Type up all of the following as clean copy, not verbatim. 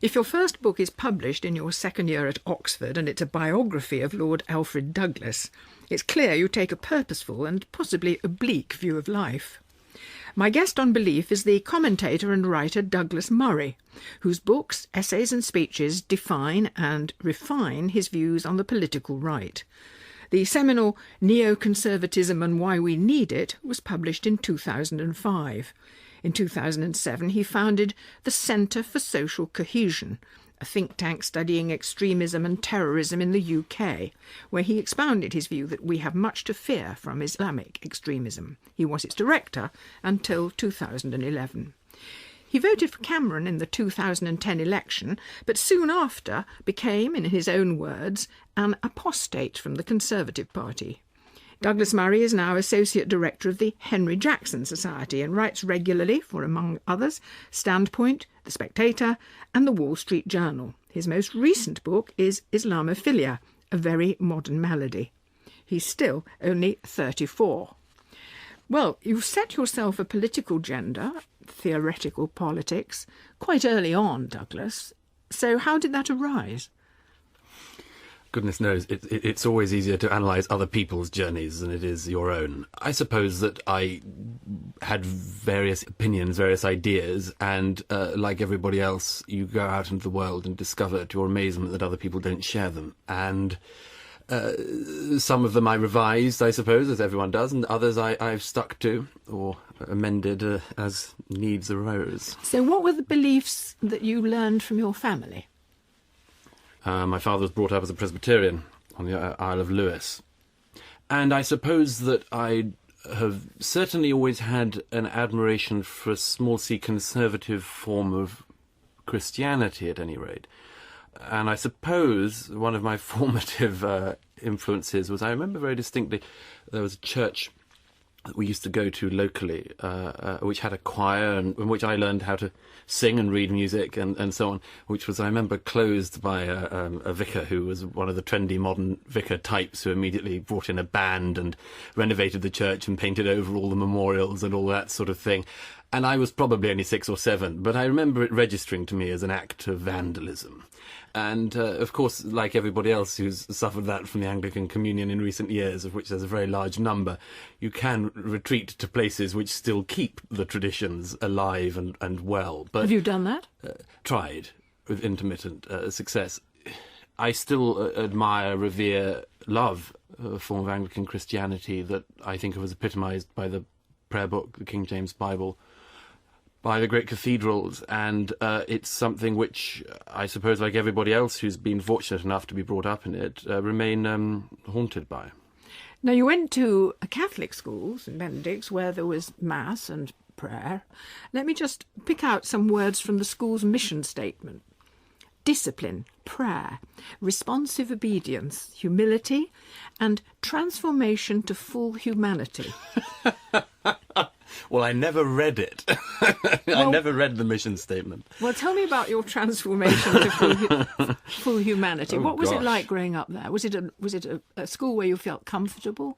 If your first book is published in your second year at Oxford and it's a biography of Lord Alfred Douglas, it's clear you take a purposeful and possibly oblique view of life. My guest on Belief is the commentator and writer Douglas Murray, whose books, essays and speeches define and refine his views on the political right. The seminal Neoconservatism and Why We Need It was published in 2005. In 2007, he founded the Centre for Social Cohesion, a think tank studying extremism and terrorism in the UK, where he expounded his view that we have much to fear from Islamic extremism. He was its director until 2011. He voted for Cameron in the 2010 election, but soon after became, in his own words, an apostate from the Conservative Party. Douglas Murray is now Associate Director of the Henry Jackson Society and writes regularly for, among others, Standpoint, The Spectator and The Wall Street Journal. His most recent book is Islamophilia, A Very Modern Malady. He's still only 34. Well, you've set yourself a political agenda, theoretical politics, quite early on, Douglas. So how did that arise? Goodness knows, it's always easier to analyse other people's journeys than it is your own. I suppose that I had various opinions, various ideas, and like everybody else, you go out into the world and discover to your amazement that other people don't share them. And some of them I revised, I suppose, as everyone does, and others I've stuck to or amended as needs arose. So what were the beliefs that you learned from your family? My father was brought up as a Presbyterian on the Isle of Lewis. And I suppose that I have certainly always had an admiration for a small c conservative form of Christianity, at any rate. And I suppose one of my formative influences was, I remember very distinctly, there was a church that we used to go to locally, which had a choir and in which I learned how to sing and read music and so on, which was, I remember, closed by a vicar who was one of the trendy modern vicar types who immediately brought in a band and renovated the church and painted over all the memorials and all that sort of thing. And I was probably only 6 or 7, but I remember it registering to me as an act of vandalism. And, of course, like everybody else who's suffered that from the Anglican Communion in recent years, of which there's a very large number, you can retreat to places which still keep the traditions alive and well. But have you done that? Tried, with intermittent success. I still admire, revere, love a form of Anglican Christianity that I think of as epitomised by the prayer book, the King James Bible, by the great cathedrals, and it's something which I suppose, like everybody else who's been fortunate enough to be brought up in it, remain haunted by. Now, you went to a Catholic school, St Benedict's, where there was Mass and prayer. Let me just pick out some words from the school's mission statement. Discipline, prayer, responsive obedience, humility, and transformation to full humanity. Well, I never read it. I never read the mission statement. Well, tell me about your transformation to full humanity. What was it like growing up there? Was it a school where you felt comfortable?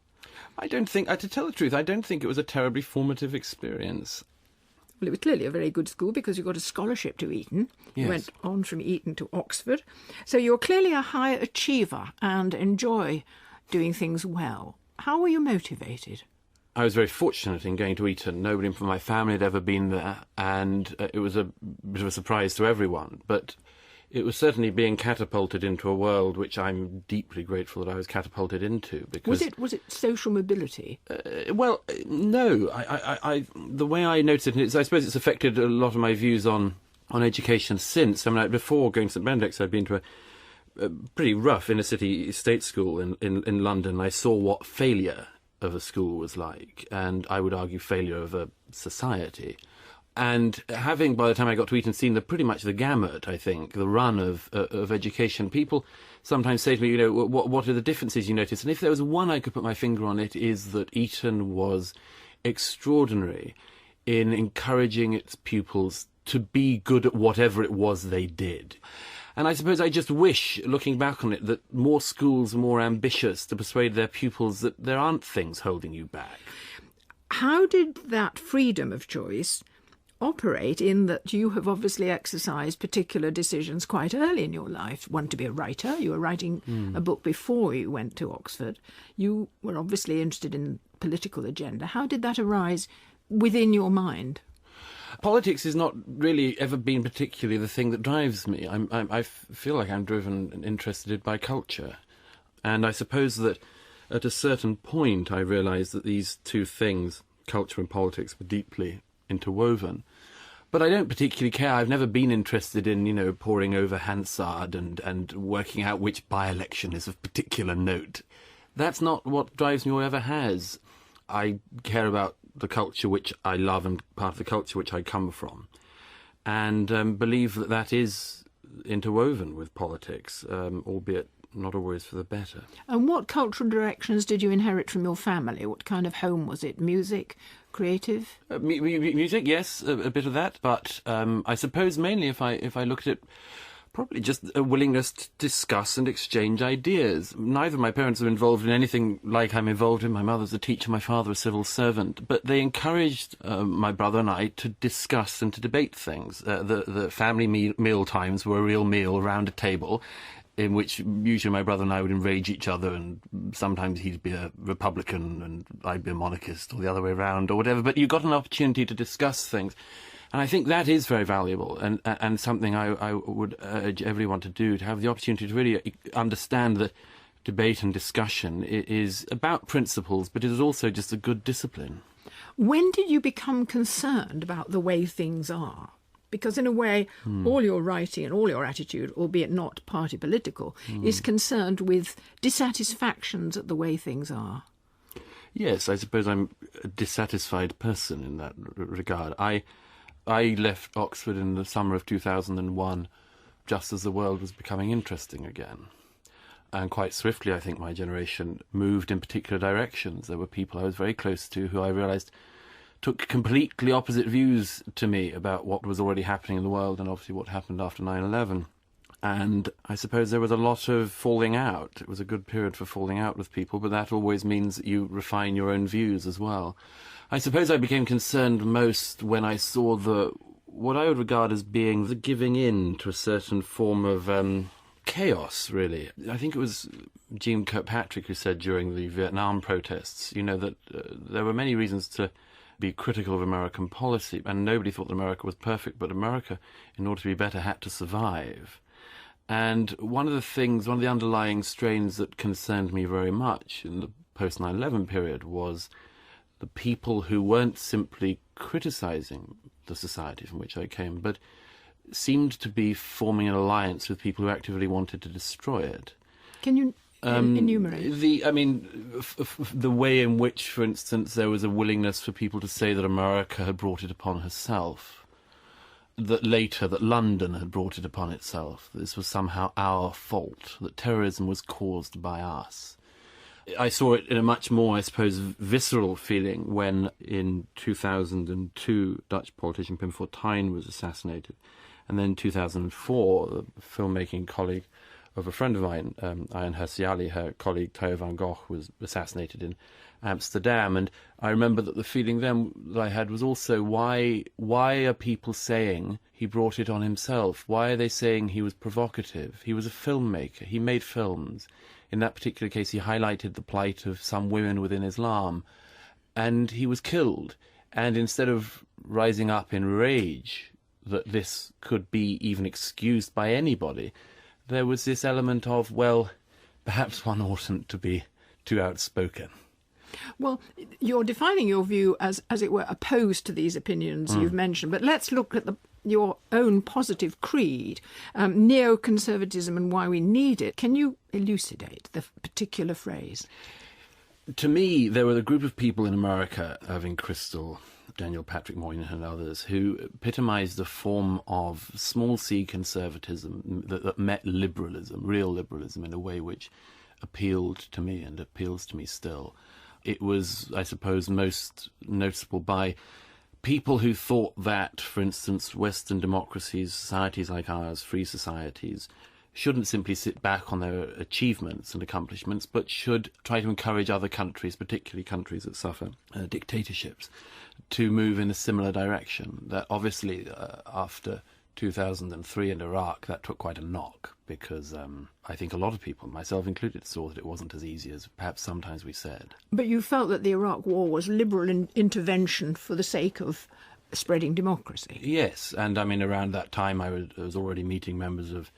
I don't think, to tell the truth, I don't think it was a terribly formative experience. Well, it was clearly a very good school because you got a scholarship to Eton. Yes. You went on from Eton to Oxford. So you're clearly a high achiever and enjoy doing things well. How were you motivated? I was very fortunate in going to Eton. Nobody from my family had ever been there, and it was a bit of a surprise to everyone. But it was certainly being catapulted into a world which I'm deeply grateful that I was catapulted into. Because was it social mobility? Well, no. I the way I noticed it, I suppose it's affected a lot of my views on education since. I mean, before going to St Benedict's, I'd been to a pretty rough inner-city state school in London. I saw what failure of a school was like, and I would argue failure of a society. And having, by the time I got to Eton, seen pretty much the gamut, I think, the run of education, people sometimes say to me, what are the differences you notice? And if there was one I could put my finger on, it is that Eton was extraordinary in encouraging its pupils to be good at whatever it was they did. And I suppose I just wish, looking back on it, that more schools are more ambitious to persuade their pupils that there aren't things holding you back. How did that freedom of choice operate in that you have obviously exercised particular decisions quite early in your life. One, to be a writer. You were writing a book before you went to Oxford. You were obviously interested in political agenda. How did that arise within your mind? Politics has not really ever been particularly the thing that drives me. I feel like I'm driven and interested by culture. And I suppose that at a certain point I realised that these two things, culture and politics, were deeply interwoven. But I don't particularly care. I've never been interested in, poring over Hansard and working out which by-election is of particular note. That's not what drives me or ever has. I care about the culture which I love and part of the culture which I come from, and believe that that is interwoven with politics, albeit not always for the better. And what cultural directions did you inherit from your family? What kind of home was it? Music? Creative? Music, yes, a bit of that, but I suppose mainly if I look at it, probably just a willingness to discuss and exchange ideas. Neither of my parents are involved in anything like I'm involved in. My mother's a teacher, my father a civil servant. But they encouraged my brother and I to discuss and to debate things. The family meal times were a real meal around a table, in which usually my brother and I would enrage each other, and sometimes he'd be a Republican and I'd be a monarchist, or the other way around, or whatever. But you got an opportunity to discuss things. And I think that is very valuable and something I would urge everyone to do, to have the opportunity to really understand that debate and discussion is about principles, but it is also just a good discipline. When did you become concerned about the way things are? Because in a way, all your writing and all your attitude, albeit not party political, is concerned with dissatisfactions at the way things are. Yes, I suppose I'm a dissatisfied person in that regard. I left Oxford in the summer of 2001, just as the world was becoming interesting again. And quite swiftly, I think my generation moved in particular directions. There were people I was very close to who I realised took completely opposite views to me about what was already happening in the world and obviously what happened after 9/11. And I suppose there was a lot of falling out. It was a good period for falling out with people, but that always means that you refine your own views as well. I suppose I became concerned most when I saw what I would regard as being the giving in to a certain form of chaos, really. I think it was Jean Kirkpatrick who said during the Vietnam protests, that there were many reasons to be critical of American policy, and nobody thought that America was perfect, but America, in order to be better, had to survive. And one of the underlying strains that concerned me very much in the post-9/11 period was the people who weren't simply criticising the society from which I came, but seemed to be forming an alliance with people who actively wanted to destroy it. Can you enumerate? The way in which, for instance, there was a willingness for people to say that America had brought it upon herself, that London had brought it upon itself, that this was somehow our fault, that terrorism was caused by us. I saw it in a much more, I suppose, visceral feeling when, in 2002, Dutch politician Pim Fortuyn was assassinated. And then in 2004, a filmmaking colleague of a friend of mine, Ayaan Hirsi Ali, her colleague Theo van Gogh, was assassinated in Amsterdam. And I remember that the feeling then that I had was also, why are people saying he brought it on himself? Why are they saying he was provocative? He was a filmmaker. He made films. In that particular case, he highlighted the plight of some women within Islam, and he was killed. And instead of rising up in rage that this could be even excused by anybody, there was this element of, well, perhaps one oughtn't to be too outspoken. Well, you're defining your view as it were, opposed to these opinions you've mentioned. But let's look at your own positive creed, neoconservatism and why we need it. Can you elucidate the particular phrase? To me, there were a group of people in America, Irving Kristol, Daniel Patrick Moynihan and others, who epitomised a form of small c conservatism that met liberalism, real liberalism, in a way which appealed to me and appeals to me still. It was, I suppose, most noticeable by people who thought that, for instance, Western democracies, societies like ours, free societies, shouldn't simply sit back on their achievements and accomplishments, but should try to encourage other countries, particularly countries that suffer dictatorships, to move in a similar direction. That obviously, after 2003 in Iraq, that took quite a knock, because I think a lot of people, myself included, saw that it wasn't as easy as perhaps sometimes we said. But you felt that the Iraq War was liberal intervention for the sake of spreading democracy? Yes, and I mean, around that time I was already meeting members of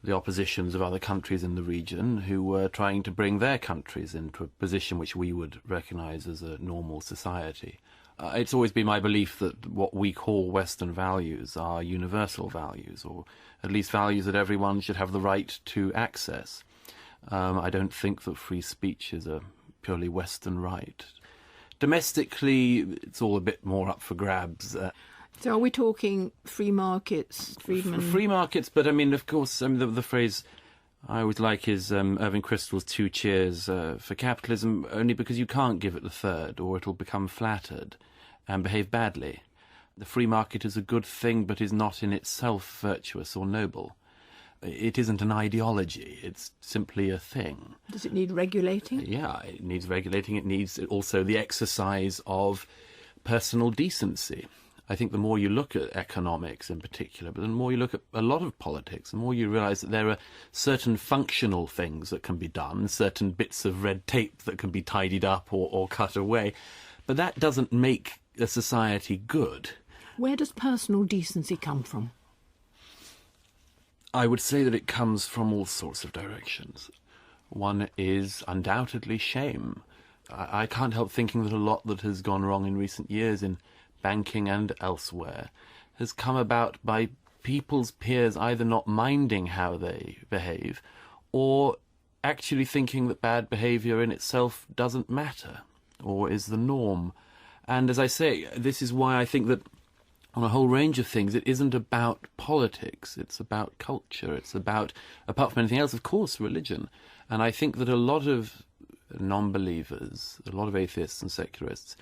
the oppositions of other countries in the region who were trying to bring their countries into a position which we would recognise as a normal society. It's always been my belief that what we call Western values are universal values, or at least values that everyone should have the right to access. I don't think that free speech is a purely Western right. Domestically, it's all a bit more up for grabs. So are we talking free markets, freedmen? Free markets, but I mean, of course, the phrase I always like is Irving Kristol's 2 cheers for capitalism, only because you can't give it the third, or it'll become flattered and behave badly. The free market is a good thing, but is not in itself virtuous or noble. It isn't an ideology, it's simply a thing. Does it need regulating? Yeah, it needs regulating. It needs also the exercise of personal decency. I think the more you look at economics in particular, but the more you look at a lot of politics, the more you realise that there are certain functional things that can be done, certain bits of red tape that can be tidied up or cut away, but that doesn't make a society good. Where does personal decency come from? I would say that it comes from all sorts of directions. One is undoubtedly shame. I can't help thinking that a lot that has gone wrong in recent years in banking and elsewhere has come about by people's peers either not minding how they behave or actually thinking that bad behaviour in itself doesn't matter or is the norm. And as I say, this is why I think that on a whole range of things, it isn't about politics, it's about culture, it's about, apart from anything else, of course, religion. And I think that a lot of non-believers, a lot of atheists and secularists,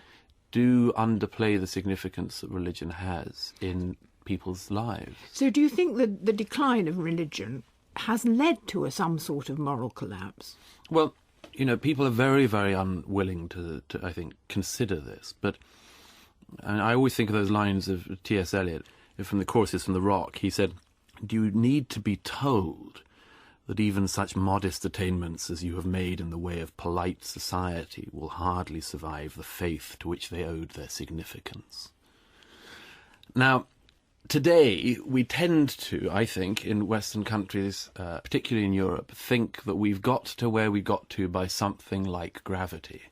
do underplay the significance that religion has in people's lives. So do you think that the decline of religion has led to some sort of moral collapse? Well, you know, people are very, very unwilling to I think, consider this. But and I always think of those lines of T.S. Eliot from the Choruses from the Rock. He said, "Do you need to be told that even such modest attainments as you have made in the way of polite society will hardly survive the faith to which they owed their significance?" Now, today, we tend to, I think, in Western countries, particularly in Europe, think that we've got to where we got to by something like gravity,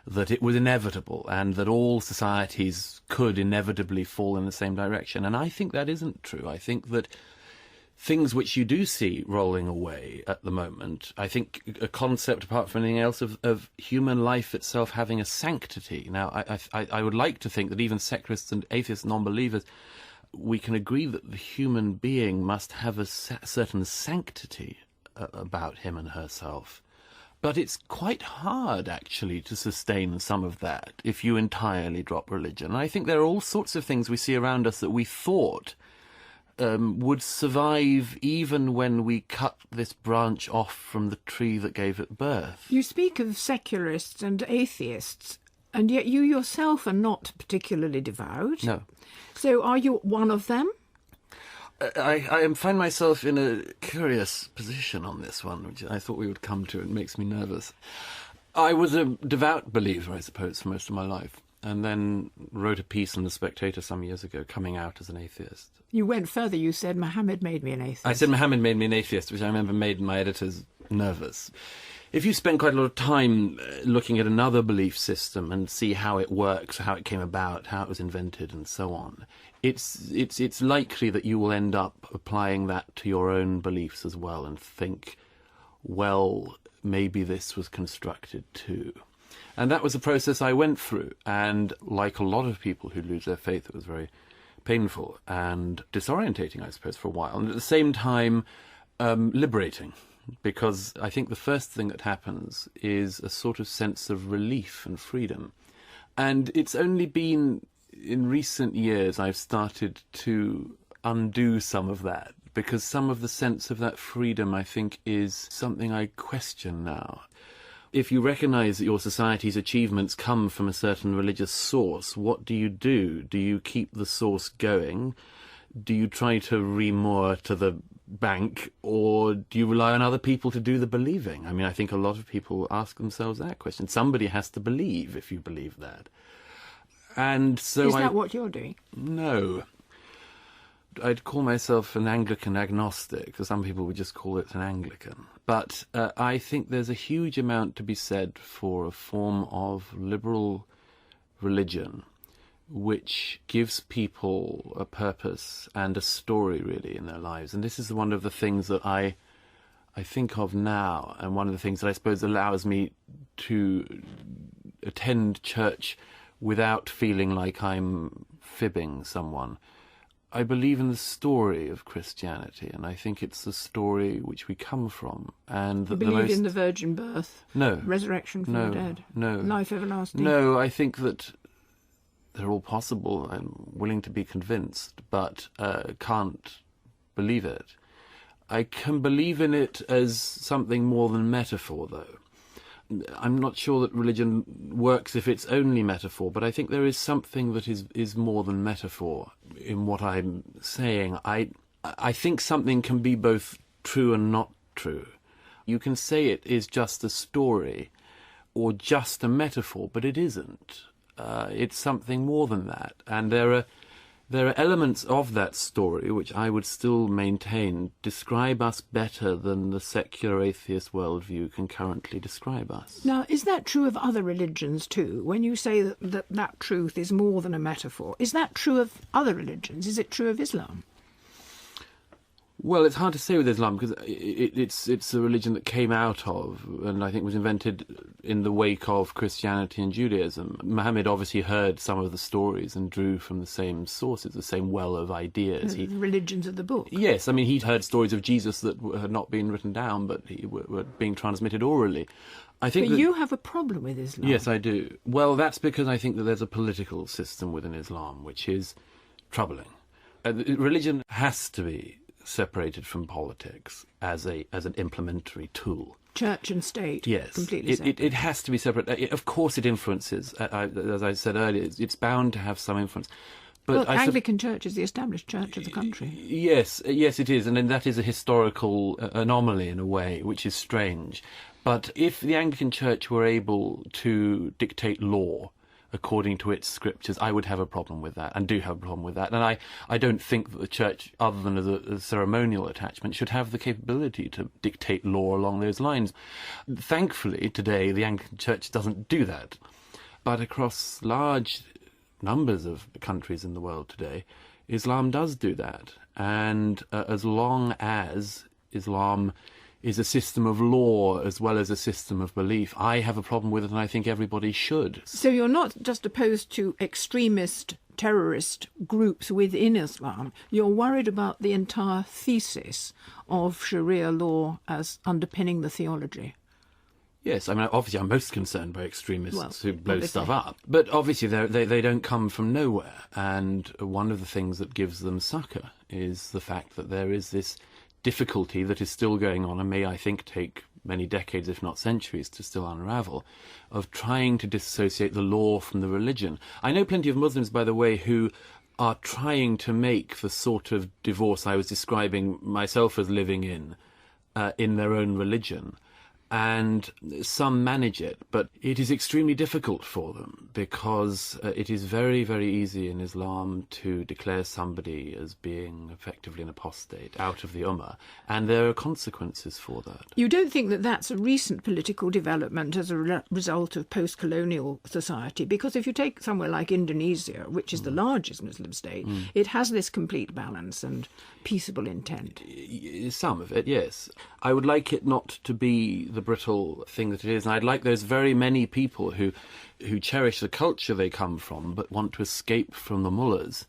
that it was inevitable and that all societies could inevitably fall in the same direction. And I think that isn't true. I think that things which you do see rolling away at the moment, I think a concept, apart from anything else, of human life itself having a sanctity. Now, I would like to think that even secularists and atheists and non-believers, we can agree that the human being must have a certain sanctity about him and herself. But it's quite hard, actually, to sustain some of that if you entirely drop religion. And I think there are all sorts of things we see around us that we thought would survive even when we cut this branch off from the tree that gave it birth. You speak of secularists and atheists, and yet you yourself are not particularly devout. No. So are you one of them? I find myself in a curious position on this one, which I thought we would come to. It makes me nervous. I was a devout believer, I suppose, for most of my life, and then wrote a piece in The Spectator some years ago coming out as an atheist. You went further. You said Mohammed made me an atheist. I said Mohammed made me an atheist, which I remember made my editors nervous. If you spend quite a lot of time looking at another belief system and see how it works, how it came about, how it was invented, and so on, it's likely that you will end up applying that to your own beliefs as well and think, well, maybe this was constructed too. And that was a process I went through, and like a lot of people who lose their faith, it was very painful and disorientating, I suppose, for a while, and at the same time liberating. Because I think the first thing that happens is a sort of sense of relief and freedom. And it's only been in recent years I've started to undo some of that because some of the sense of that freedom, I think, is something I question now. If you recognise that your society's achievements come from a certain religious source, what do you do? Do you keep the source going? Do you try to remoor to the bank, or do you rely on other people to do the believing? I mean, I think a lot of people ask themselves that question. Somebody has to believe if you believe that. And so Is that what you're doing? No. I'd call myself an Anglican agnostic, because some people would just call it an Anglican. But I think there's a huge amount to be said for a form of liberal religion which gives people a purpose and a story, really, in their lives. And this is one of the things that I think of now, and one of the things that I suppose allows me to attend church without feeling like I'm fibbing someone. I believe in the story of Christianity, and I think it's the story which we come from. And that You believe in the virgin birth? No. Resurrection from the dead? No. Life everlasting? No, I think that they're all possible. I'm willing to be convinced, but can't believe it. I can believe in it as something more than metaphor, though. I'm not sure that religion works if it's only metaphor, but I think there is something that is more than metaphor in what I'm saying. I think something can be both true and not true. You can say it is just a story or just a metaphor, but it isn't. It's something more than that. And there are elements of that story which I would still maintain describe us better than the secular atheist worldview can currently describe us. Now, is that true of other religions too? When you say that truth is more than a metaphor, is that true of other religions? Is it true of Islam? Well, it's hard to say with Islam, because it's a religion that came out of, and I think was invented in the wake of Christianity and Judaism. Muhammad obviously heard some of the stories and drew from the same sources, the same well of ideas. The religions of the book. Yes, I mean, he'd heard stories of Jesus that had not been written down, but were being transmitted orally. I think But you have a problem with Islam. Yes, I do. Well, that's because I think that there's a political system within Islam which is troubling. Religion has to be separated from politics as an implementary tool. Church and state. Yes, completely separate. it has to be separate. Of course, it influences. As I said earlier, it's bound to have some influence. But well, Anglican Church is the established church of the country. Yes, it is, and then that is a historical anomaly in a way, which is strange. But if the Anglican Church were able to dictate law according to its scriptures, I would have a problem with that, and do have a problem with that. And I don't think that the Church, other than as a ceremonial attachment, should have the capability to dictate law along those lines. Thankfully, today, the Anglican Church doesn't do that. But across large numbers of countries in the world today, Islam does do that. And as long as Islam is a system of law as well as a system of belief, I have a problem with it, and I think everybody should. So you're not just opposed to extremist terrorist groups within Islam, you're worried about the entire thesis of Sharia law as underpinning the theology. Yes, I mean, obviously I'm most concerned by extremists who blow obviously. stuff up. But obviously they don't come from nowhere. And one of the things that gives them succour is the fact that there is this difficulty that is still going on, and may, I think, take many decades, if not centuries, to still unravel, of trying to disassociate the law from the religion. I know plenty of Muslims, by the way, who are trying to make the sort of divorce I was describing myself as living in their own religion. And some manage it, but it is extremely difficult for them, because it is very, very easy in Islam to declare somebody as being effectively an apostate out of the Ummah, and there are consequences for that. You don't think that that's a recent political development as a result of post-colonial society? Because if you take somewhere like Indonesia, which is the largest Muslim state, it has this complete balance and peaceable intent. Some of it, yes. I would like it not to be the brittle thing that it is, and I'd like those very many people who cherish the culture they come from but want to escape from the mullahs.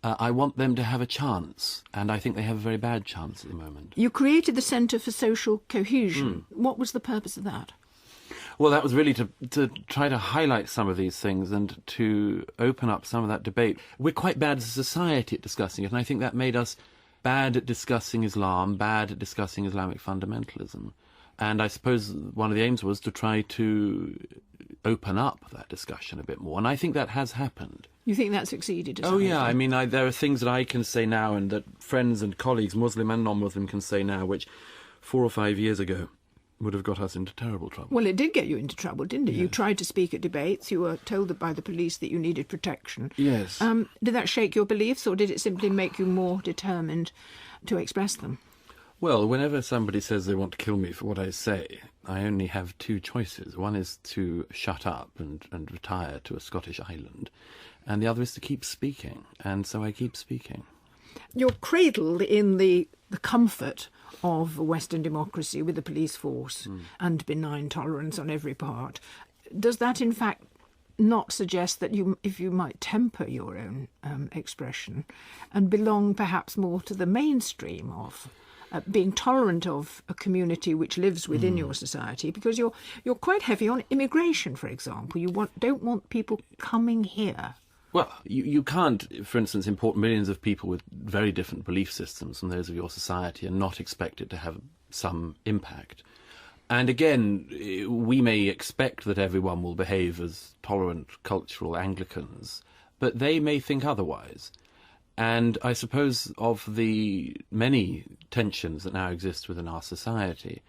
I want them to have a chance, and I think they have a very bad chance at the moment. You created the Centre for Social Cohesion. What was the purpose of that? Well, that was really to try to highlight some of these things and to open up some of that debate. We're quite bad as a society at discussing it, and I think that made us bad at discussing Islam, bad at discussing Islamic fundamentalism. And I suppose one of the aims was to try to open up that discussion a bit more. And I think that has happened. You think that succeeded? Oh, yeah. I mean, there are things that I can say now and that friends and colleagues, Muslim and non-Muslim, can say now, which 4 or 5 years ago would have got us into terrible trouble. Well, it did get you into trouble, didn't it? Yes. You tried to speak at debates. You were told by the police that you needed protection. Yes. Did that shake your beliefs, or did it simply make you more determined to express them? Well, whenever somebody says they want to kill me for what I say, I only have 2 choices. One is to shut up and retire to a Scottish island, and the other is to keep speaking. And so I keep speaking. You're cradled in the comfort of Western democracy with the police force and benign tolerance on every part. Does that, in fact, not suggest that if you might temper your own expression and belong perhaps more to the mainstream of being tolerant of a community which lives within your society, because you're quite heavy on immigration, for example. You don't want people coming here. Well, you can't, for instance, import millions of people with very different belief systems from those of your society and not expect it to have some impact. And again, we may expect that everyone will behave as tolerant cultural Anglicans, but they may think otherwise. And I suppose of the many tensions that now exist within our society,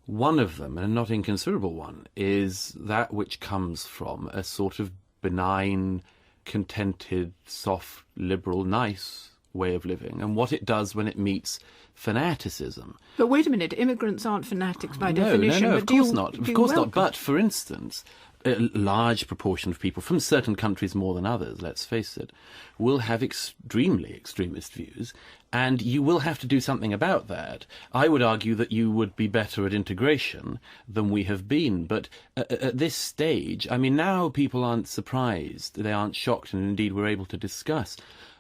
one of them, and a not inconsiderable one, is that which comes from a sort of benign, contented, soft, liberal, nice way of living, and what it does when it meets fanaticism. But wait a minute, immigrants aren't fanatics by definition. No, but of course not. Of course not. welcome? But, for instance, a large proportion of people from certain countries more than others, let's face it, will have extremely extremist views, and you will have to do something about that. I would argue that you would be better at integration than we have been, but at this stage, I mean, now people aren't surprised, they aren't shocked, and indeed we're able to discuss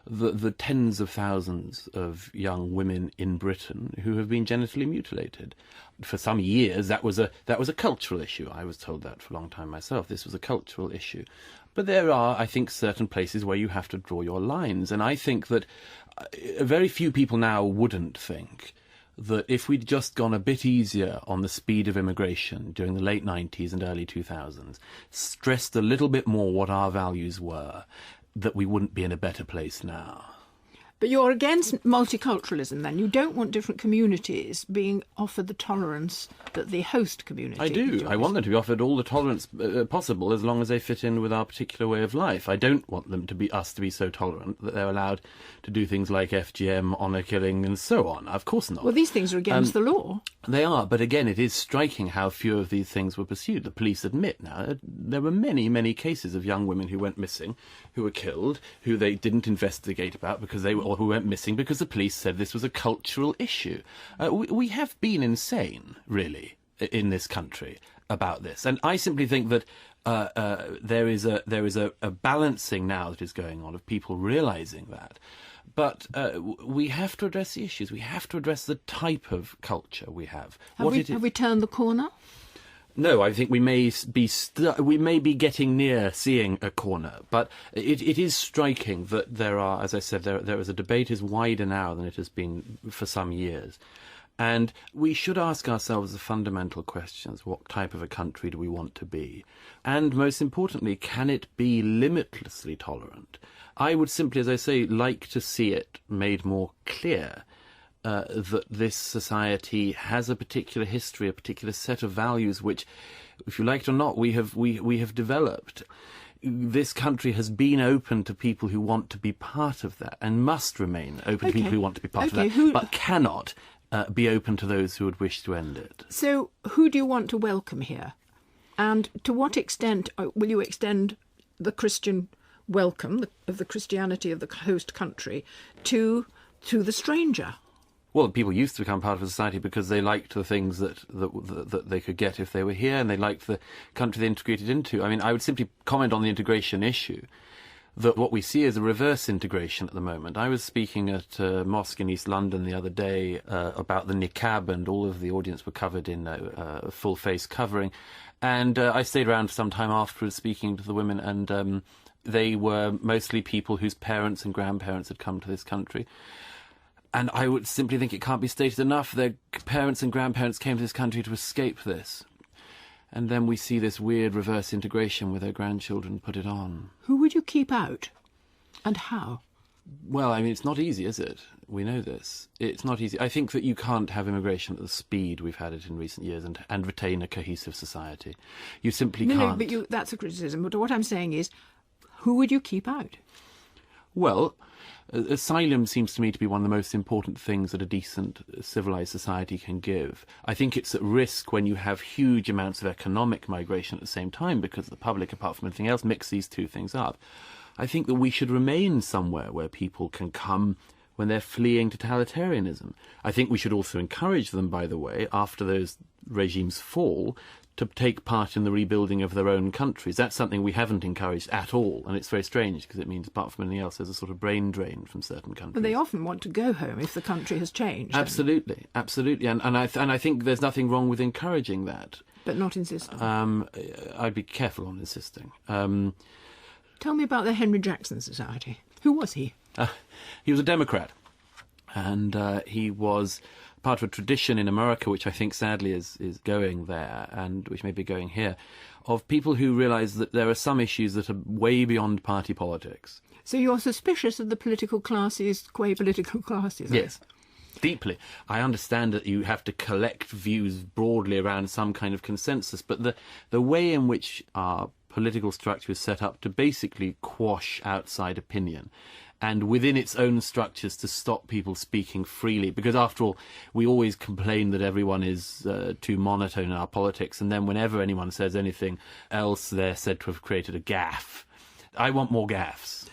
the tens of thousands of young women in Britain who have been genitally mutilated. For some years, that was a cultural issue. I was told that for a long time myself. This was a cultural issue. But there are, I think, certain places where you have to draw your lines. And I think that very few people now wouldn't think that if we'd just gone a bit easier on the speed of immigration during the late 90s and early 2000s, stressed a little bit more what our values were, that we wouldn't be in a better place now. But you're against multiculturalism then. You don't want different communities being offered the tolerance that the host community I do. enjoys. I want them to be offered all the tolerance possible as long as they fit in with our particular way of life. I don't want them to be so tolerant that they're allowed to do things like FGM, honour killing and so on. Of course not. Well, these things are against the law. They are, but again, it is striking how few of these things were pursued. The police admit now there were many, many cases of young women who went missing, who were killed, who they didn't investigate about because or who went missing because the police said this was a cultural issue. We have been insane, really, in this country about this, and I simply think that there is a balancing now that is going on of people realising that. But we have to address the issues. We have to address the type of culture we have. Have we turned the corner? No, I think we may be getting near seeing a corner, but it is striking that there are, as I said, there is a debate is wider now than it has been for some years. And we should ask ourselves the fundamental questions. What type of a country do we want to be? And most importantly, can it be limitlessly tolerant? I would simply, as I say, like to see it made more clear that this society has a particular history, a particular set of values which, if you like it or not, we have developed. This country has been open to people who want to be part of that and must remain open to people who want to be part of that, but cannot be open to those who would wish to end it. So who do you want to welcome here? And to what extent will you extend the Christian welcome of the Christianity of the host country to the stranger? Well, people used to become part of a society because they liked the things that they could get if they were here, and they liked the country they integrated into. I mean, I would simply comment on the integration issue, that what we see is a reverse integration at the moment. I was speaking at a mosque in East London the other day about the niqab, and all of the audience were covered in a full face covering. And I stayed around for some time afterwards speaking to the women, and they were mostly people whose parents and grandparents had come to this country. And I would simply think it can't be stated enough. Their parents and grandparents came to this country to escape this. And then we see this weird reverse integration where their grandchildren put it on. Who would you keep out? And how? Well, I mean, it's not easy, is it? We know this. It's not easy. I think that you can't have immigration at the speed we've had it in recent years and retain a cohesive society. You simply can't. No, but that's a criticism. But what I'm saying is, who would you keep out? Well, asylum seems to me to be one of the most important things that a decent, civilised society can give. I think it's at risk when you have huge amounts of economic migration at the same time, because the public, apart from anything else, mix these two things up. I think that we should remain somewhere where people can come when they're fleeing totalitarianism. I think we should also encourage them, by the way, after those regimes fall, to take part in the rebuilding of their own countries. That's something we haven't encouraged at all, and it's very strange because it means, apart from anything else, there's a sort of brain drain from certain countries. But they often want to go home if the country has changed. Absolutely, absolutely, and I think there's nothing wrong with encouraging that. But not insisting. I'd be careful on insisting. Tell me about the Henry Jackson Society. Who was he? He was a Democrat, and he was part of a tradition in America, which I think sadly is going there, and which may be going here, of people who realise that there are some issues that are way beyond party politics. So you're suspicious of the political classes, quasi-political classes? Yes, deeply. I understand that you have to collect views broadly around some kind of consensus, but the way in which our political structure is set up to basically quash outside opinion, and within its own structures to stop people speaking freely, because after all, we always complain that everyone is too monotone in our politics, and then whenever anyone says anything else, they're said to have created a gaffe. I want more gaffes.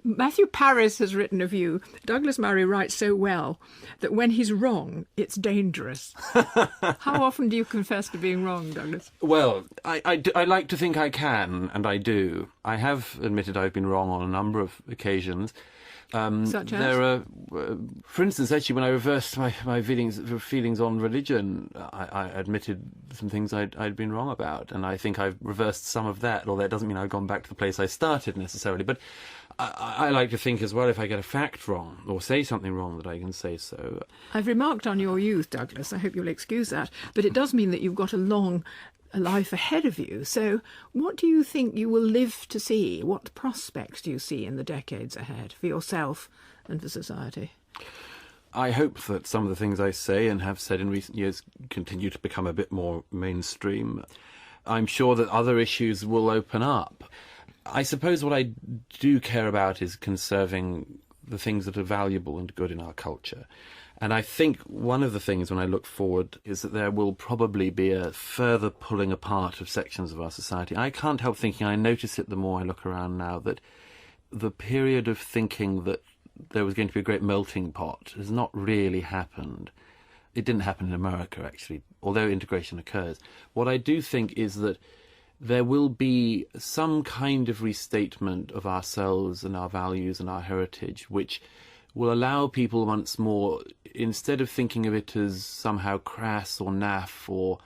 Matthew Paris has written of you, Douglas Murray writes so well that when he's wrong, it's dangerous. How often do you confess to being wrong, Douglas? Well, I like to think I can, and I do. I have admitted I've been wrong on a number of occasions. Such as? There are, for instance, actually, when I reversed my feelings on religion, I admitted some things I'd been wrong about, and I think I've reversed some of that, although it doesn't mean I've gone back to the place I started necessarily. But I like to think as well, if I get a fact wrong or say something wrong, that I can say so. I've remarked on your youth, Douglas. I hope you'll excuse that. But it does mean that you've got a life ahead of you. So what do you think you will live to see? What prospects do you see in the decades ahead for yourself and for society? I hope that some of the things I say and have said in recent years continue to become a bit more mainstream. I'm sure that other issues will open up. I suppose what I do care about is conserving the things that are valuable and good in our culture. And I think one of the things when I look forward is that there will probably be a further pulling apart of sections of our society. I can't help thinking, I notice it the more I look around now, that the period of thinking that there was going to be a great melting pot has not really happened. It didn't happen in America, actually, although integration occurs. What I do think is that there will be some kind of restatement of ourselves and our values and our heritage, which will allow people once more, instead of thinking of it as somehow crass or naff or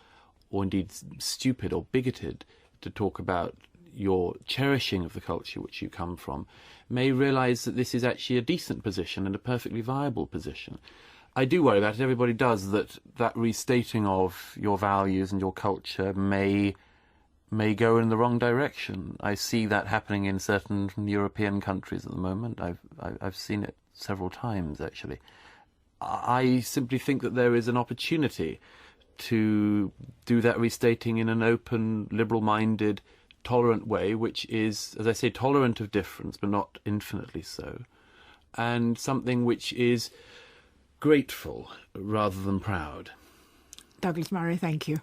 indeed stupid or bigoted, to talk about your cherishing of the culture which you come from, may realise that this is actually a decent position and a perfectly viable position. I do worry about it, everybody does, that restating of your values and your culture may go in the wrong direction. I see that happening in certain European countries at the moment. I've seen it several times, actually. I simply think that there is an opportunity to do that restating in an open, liberal-minded, tolerant way, which is, as I say, tolerant of difference, but not infinitely so, and something which is grateful rather than proud. Douglas Murray, thank you.